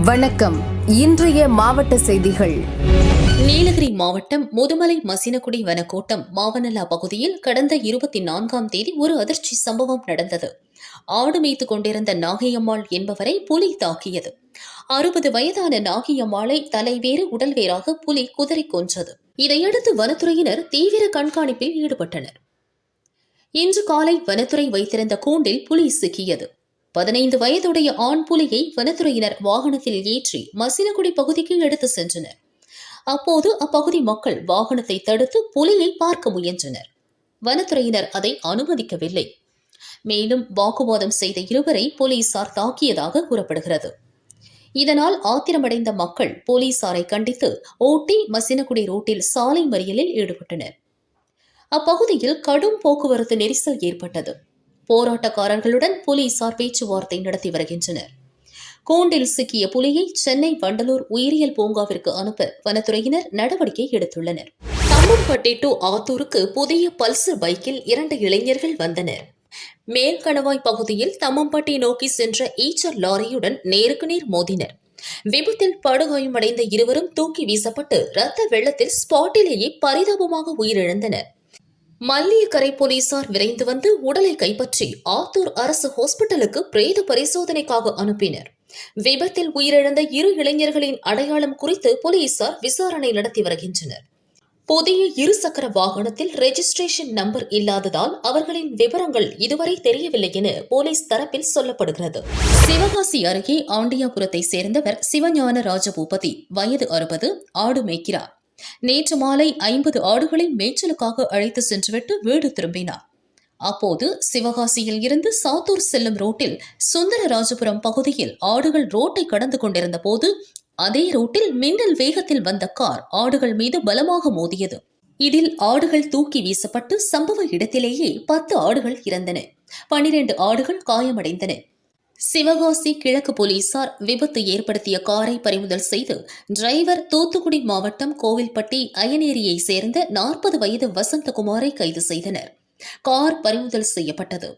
வணக்கம். இன்றைய மாவட்ட செய்திகள். நீலகிரி மாவட்டம் முதுமலை மசினகுடி வனக்கோட்டம் மாவனல்லா பகுதியில் கடந்த 24ஆம் தேதி ஒரு அதிர்ச்சி சம்பவம் நடந்தது. ஆடு மேய்த்துக் கொண்டிருந்த நாகையம்மாள் என்பவரை புலி தாக்கியது. 60 வயதான நாகையம்மாளை தலைவேறு உடல்வேறாக புலி குதறி கொன்றது. இதையடுத்து வனத்துறையினர் தீவிர கண்காணிப்பில் ஈடுபட்டனர். இன்று காலை வனத்துறை வைத்திருந்த கூண்டில் புலி சிக்கியது. 15 வயதுடைய ஆண் புலியை வனத்துறையினர் வாகனத்தில் ஏற்றி மசினகுடி பகுதிக்கு எடுத்து சென்றனர். அப்போது அப்பகுதி மக்கள் வாகனத்தை தடுத்து புலியை பார்க்க முயன்றனர். வனத்துறையினர் அதை அனுமதிக்கவில்லை. மேலும் வாக்குவாதம் செய்த இருவரை போலீசார் தாக்கியதாக கூறப்படுகிறது. இதனால் ஆத்திரமடைந்த மக்கள் போலீசாரை கண்டித்து ஓட்டி மசினகுடி ரோட்டில் சாலை மறியலில் ஈடுபட்டனர். அப்பகுதியில் கடும் போக்குவரத்து நெரிசல் ஏற்பட்டது. போராட்டக்காரர்களுடன் போலீசார் பேச்சுவார்த்தை நடத்தி வருகின்றனர். கூண்டில் சிக்கிய புலியை சென்னை வண்டலூர் உயிரியல் பூங்காவிற்கு அனுப்ப வனத்துறையினர் நடவடிக்கை எடுத்துள்ளனர். தம்மம்பட்டி டு ஆத்தூருக்கு புதிய பல்சர் பைக்கில் 2 இளைஞர்கள் வந்தனர். மேல்கணவாய் பகுதியில் தம்மம்பட்டி நோக்கி சென்ற ஈச்சர் லாரியுடன் நேருக்கு நேர் மோதினர். விபத்தில் படுகாயமடைந்த இருவரும் தூக்கி வீசப்பட்டு ரத்த வெள்ளத்தில் ஸ்பாட்டிலேயே பரிதாபமாக உயிரிழந்தனர். மல்லியக்கரை போலீசார் விரைந்து வந்து உடலை கைப்பற்றி ஆத்தூர் அரசு ஹாஸ்பிட்டலுக்கு பிரேத பரிசோதனைக்காக அனுப்பினர். விபத்தில் உயிரிழந்த 2 இளைஞர்களின் அடையாளம் குறித்து போலீசார் விசாரணை நடத்தி வருகின்றனர். புதிய 2 சக்கர வாகனத்தில் ரெஜிஸ்ட்ரேஷன் நம்பர் இல்லாததால் அவர்களின் விவரங்கள் இதுவரை தெரியவில்லை என போலீஸ் தரப்பில் சொல்லப்படுகிறது. சிவகாசி அருகே ஆண்டியாபுரத்தை சேர்ந்தவர் சிவஞான ராஜபூபதி, வயது 60, ஆடு மேய்க்கிறார். நேற்று மாலை 50 ஆடுகளை மேய்ச்சலுக்காக அழைத்து சென்றுவிட்டு வீடு திரும்பினார். அப்போது சிவகாசியில் இருந்து சாத்தூர் செல்லும் ரோட்டில் சுந்தரராஜபுரம் பகுதியில் ஆடுகள் ரோட்டை கடந்து கொண்டிருந்த போது அதே ரோட்டில் மின்னல் வேகத்தில் வந்த கார் ஆடுகள் மீது பலமாக மோதியது. இதில் ஆடுகள் தூக்கி வீசப்பட்டு சம்பவ இடத்திலேயே 10 ஆடுகள் இறந்தன. 12 ஆடுகள் காயமடைந்தன. சிவகாசி கிழக்கு போலீசார் விபத்து ஏற்படுத்திய காரை பறிமுதல் செய்து டிரைவர் தூத்துக்குடி மாவட்டம் கோவில்பட்டி அயனேரியை சேர்ந்த 40 வயது வசந்தகுமாரை கைது செய்தனர். கார் பறிமுதல் செய்யப்பட்டது.